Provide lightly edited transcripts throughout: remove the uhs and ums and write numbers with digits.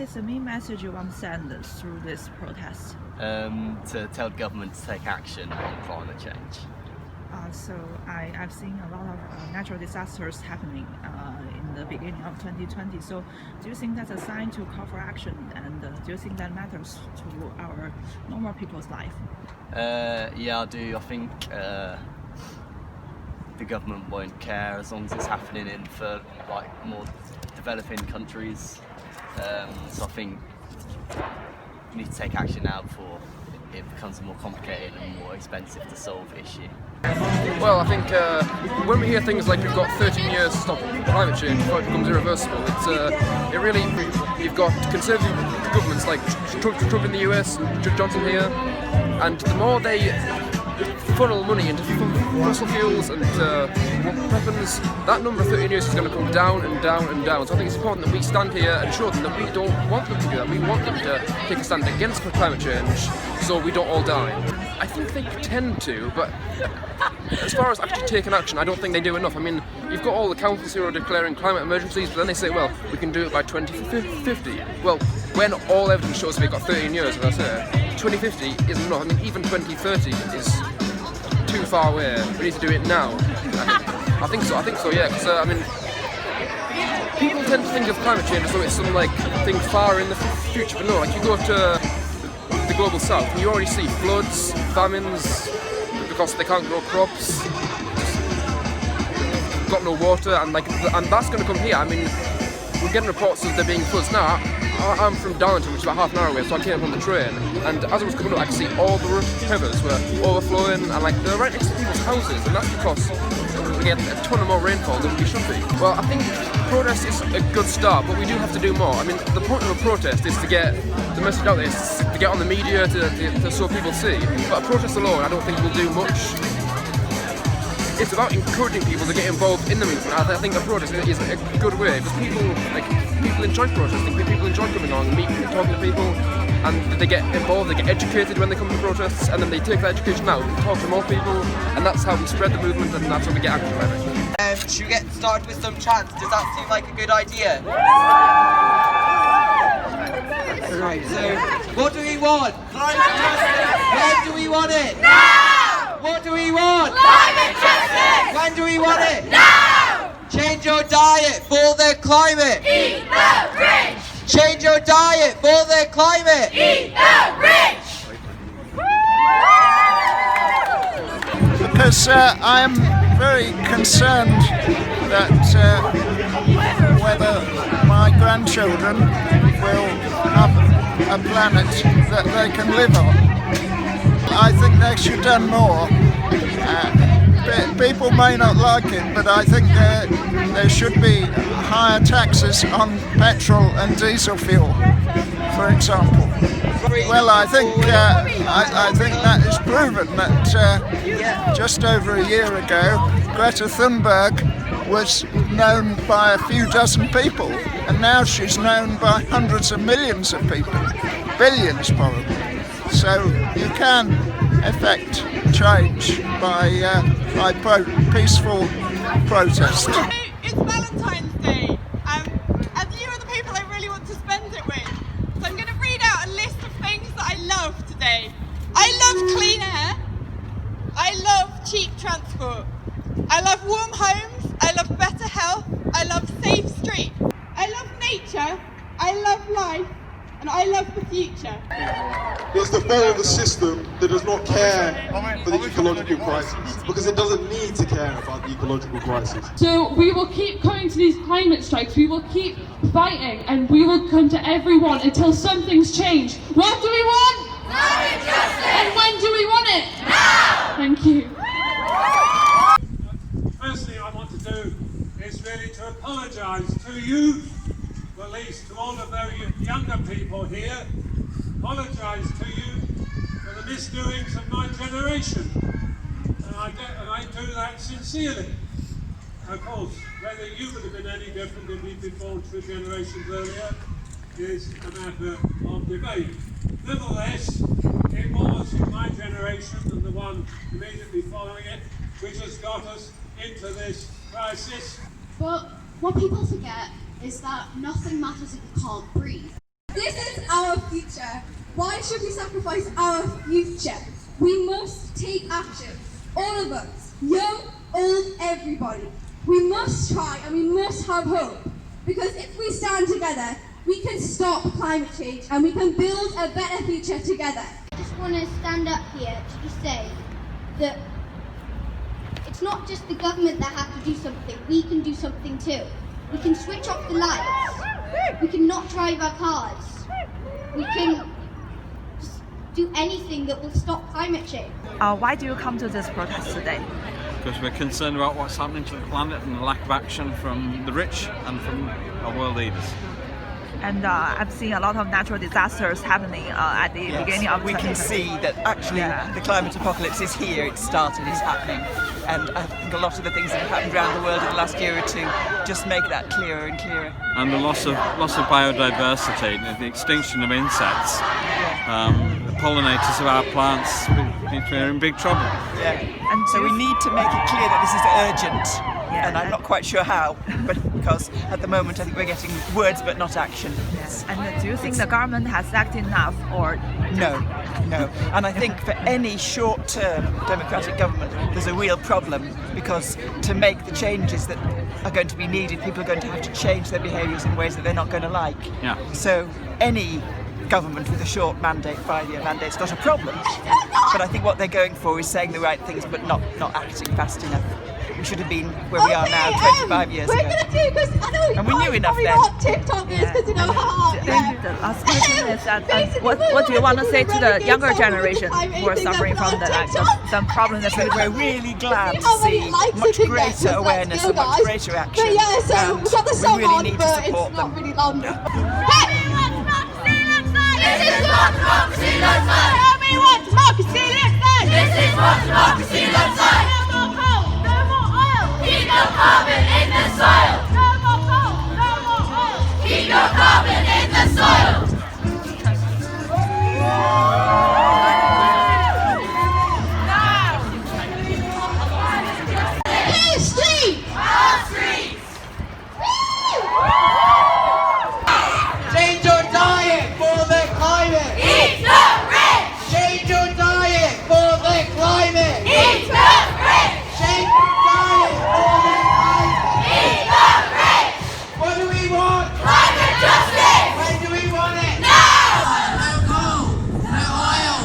is the main message you want to send through this protest? To tell government to take action on climate change. So I've seen a lot of natural disasters happening in the beginning of 2020. So do you think that's a sign to call for action, and do you think that matters to our normal people's life? Yeah, I do. I think the government won't care as long as it's happening in for like more developing countries. So I think we need to take action now before it becomes more complicated and more expensive to solve the issue. Well, I think when we hear things like we've got 13 years to stop climate change before it becomes irreversible, it really, you've got conservative governments like Trump in the US, Johnson here, and the more they funnel money into fossil fuels and weapons, that number of 13 years is going to come down and down and down. So I think it's important that we stand here and show them that we don't want them to do that. We want them to take a stand against climate change so we don't all die. I think they pretend to, but as far as actually taking action, I don't think they do enough. I mean, you've got all the councils who are declaring climate emergencies, but then they say, well, we can do it by 2050. Well, when all evidence shows we've got 13 years, as I say, 2050 isn't enough. I mean, even 2030 is too far away. We need to do it now. I think so, yeah, because, I mean, people tend to think of climate change as though it's some, like, thing far in the future, but no, like, you go to the global south and you already see floods, famines, because they can't grow crops, got no water, and that's going to come here. I mean, we're getting reports of there being floods now. I'm from Darlington, which is about half an hour away, so I came on the train, and as I was coming up, I could see all the rivers were overflowing, and like they're right next to people's houses, and that's because we get a ton of more rainfall than we should be. Well, I think protest is a good start, but we do have to do more. I mean, the point of a protest is to get the message out there, is to get on the media, to so people see. But a protest alone, I don't think will do much. It's about encouraging people to get involved in the movement. I think a protest is a good way, because people enjoy protesting, people enjoy coming along, meeting, talking to people, and they get involved, they get educated when they come to protests, and then they take that education out and talk to more people, and that's how we spread the movement, and that's how we get action, I think. Should we get started with some chants? Does that seem like a good idea? Right, so what do we want? Climate justice! When do we want it? Now! What do we want? Climate justice! When do we want it? Now! Change your diet for the climate! Eat the rich! Change your diet for the climate! Eat the rich! Because I am very concerned that whether my grandchildren will have a planet that they can live on. I think they should have done more. People may not like it, but I think there should be higher taxes on petrol and diesel fuel, for example. Well, I think that is proven that just over a year ago, Greta Thunberg was known by a few dozen people, and now she's known by hundreds of millions of people, billions probably. So you can effect change by peaceful protest. It's Valentine's Day, and you are the people I really want to spend it with. So I'm going to read out a list of things that I love today. I love clean air. I love cheap transport. I love warm homes. I love better health. I love safe streets. I love nature. I love life. And I love the future. It's to follow the system that does not care for the ecological crisis, because it doesn't need to care about the ecological crisis. So we will keep coming to these climate strikes, we will keep fighting, and we will come to everyone until something's changed. What do we want? Climate justice! And when do we want it? Now! Thank you. First thing I want to do is really to apologise to you, at least to all of the younger people here, apologise to you for the misdoings of my generation, and I do that sincerely. Of course, whether you would have been any different if you'd been born 2 generations earlier is a matter of debate. Nevertheless, it was my generation and the one immediately following it which has got us into this crisis. But what people forget is that nothing matters if you can't breathe. This is our future. Why should we sacrifice our future? We must take action. All of us, young, old, everybody. We must try and we must have hope. Because if we stand together, we can stop climate change and we can build a better future together. I just want to stand up here to just say that it's not just the government that have to do something, we can do something too. We can switch off the lights, we can not drive our cars, we can just do anything that will stop climate change. Why do you come to this protest today? Because we're concerned about what's happening to the planet and the lack of action from the rich and from our world leaders. And I've seen a lot of natural disasters happening at the beginning of we can see that actually the climate apocalypse is here, it's started, it's happening. And I think a lot of the things that have happened around the world in the last year or two just make that clearer and clearer. And the loss of biodiversity, the extinction of insects, the pollinators of our plants, we're in big trouble. Yeah. And so we need to make it clear that this is urgent. And I'm not quite sure how, but because at the moment I think we're getting words but not action. Yes. And do you think the government has acted enough or? No. And I think for any short-term democratic government there's a real problem, because to make the changes that are going to be needed, people are going to have to change their behaviours in ways that they're not going to like. Yeah. So any government with a short mandate, 5-year mandate, is not a problem. But I think what they're going for is saying the right things but not acting fast enough. We should have been where we are now 25 years ago. We're going to do, because I know and we knew enough then. What TikTok is, because you know The last question is that what do you want to say to the younger generation who are suffering from some problems that we're really glad to see much greater awareness and much greater action. Yeah, so we've got the song really on, need but to support it's them. not really long. This is what democracy looks like. Tell me what democracy looks like. This is what democracy looks like. No more coal, no more oil. Keep your carbon in the soil. No more coal, no more oil. Keep your carbon in the soil. Change your diet for the climate. Eat the rich. Change your diet for the climate. Eat the rich. Change your diet for the climate. Eat the rich. What do we want? Climate justice. When do we want it? Now. No coal, no oil.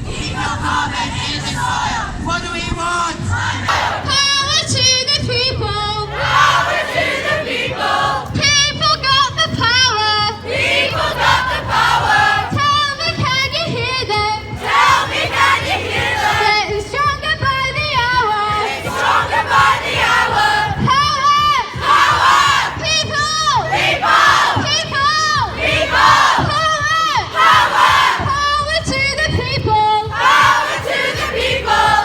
Keep your carbon in the soil. What do we want? Power to the people. Power to the people. People got the power. People got the power. Tell me, can you hear them? Tell me, can you hear them? Getting stronger by the hour. Getting stronger by the hour. Power. Power. People. People. People. People. Power. Power. Power to the people. Power to the people.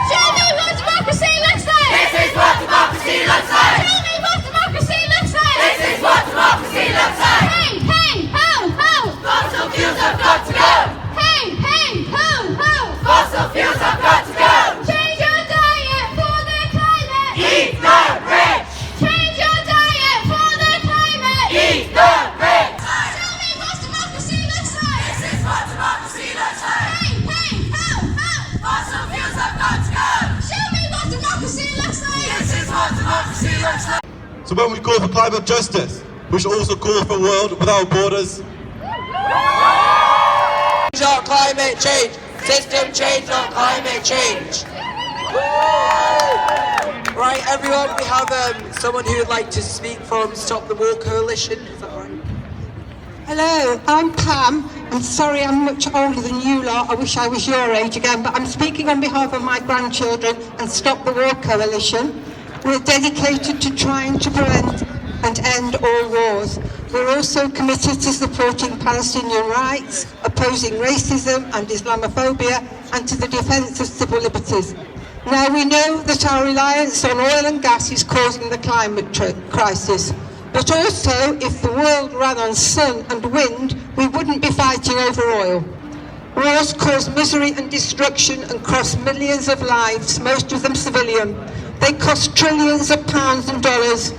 Show me what democracy looks like. This is what democracy looks like. Show me what democracy looks like. This is what democracy looks like. Hey, hey, ho, ho. Fossil fuels have got to go. Hey, hey, ho, ho. Fossil fuels have got to go. Change your diet for the climate. Eat the rich. Change your diet for the climate. Eat the rich. Show me what democracy looks like. This is what democracy looks like. Hey, hey, ho, ho. Fossil fuels have got to go. Show me what democracy looks like. This is what democracy looks like. So when we call for climate justice, we should also call for a world without borders. Change our climate change. System change our climate change. Right, everyone, we have someone who would like to speak from Stop the War Coalition. Is that right? Hello, I'm Pam. I'm sorry I'm much older than you lot. I wish I was your age again, but I'm speaking on behalf of my grandchildren and Stop the War Coalition. We're dedicated to trying to prevent and end all wars. We're also committed to supporting Palestinian rights, opposing racism and Islamophobia, and to the defence of civil liberties. Now we know that our reliance on oil and gas is causing the climate crisis. But also, if the world ran on sun and wind, we wouldn't be fighting over oil. Wars cause misery and destruction and cost millions of lives, most of them civilian. They cost trillions of pounds and dollars.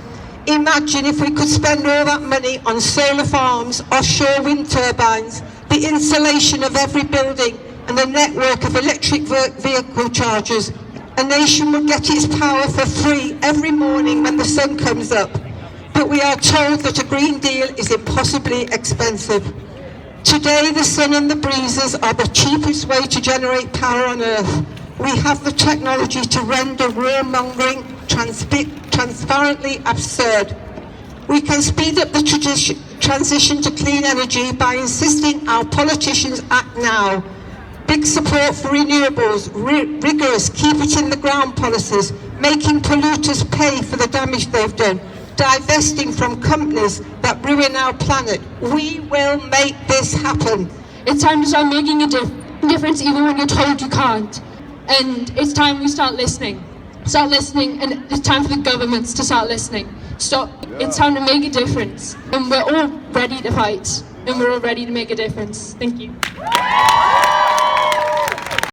Imagine if we could spend all that money on solar farms, offshore wind turbines, the insulation of every building and the network of electric vehicle chargers. A nation would get its power for free every morning when the sun comes up. But we are told that a Green Deal is impossibly expensive. Today, the sun and the breezes are the cheapest way to generate power on Earth. We have the technology to render warmongering transparently absurd. We can speed up the transition to clean energy by insisting our politicians act now. Big support for renewables, rigorous keep it in the ground policies, making polluters pay for the damage they've done, divesting from companies that ruin our planet. We will make this happen. It's time to start making a difference even when you're told you can't. And it's time we start listening. Start listening, and it's time for the governments to start listening. It's time to make a difference. And we're all ready to fight. And we're all ready to make a difference. Thank you.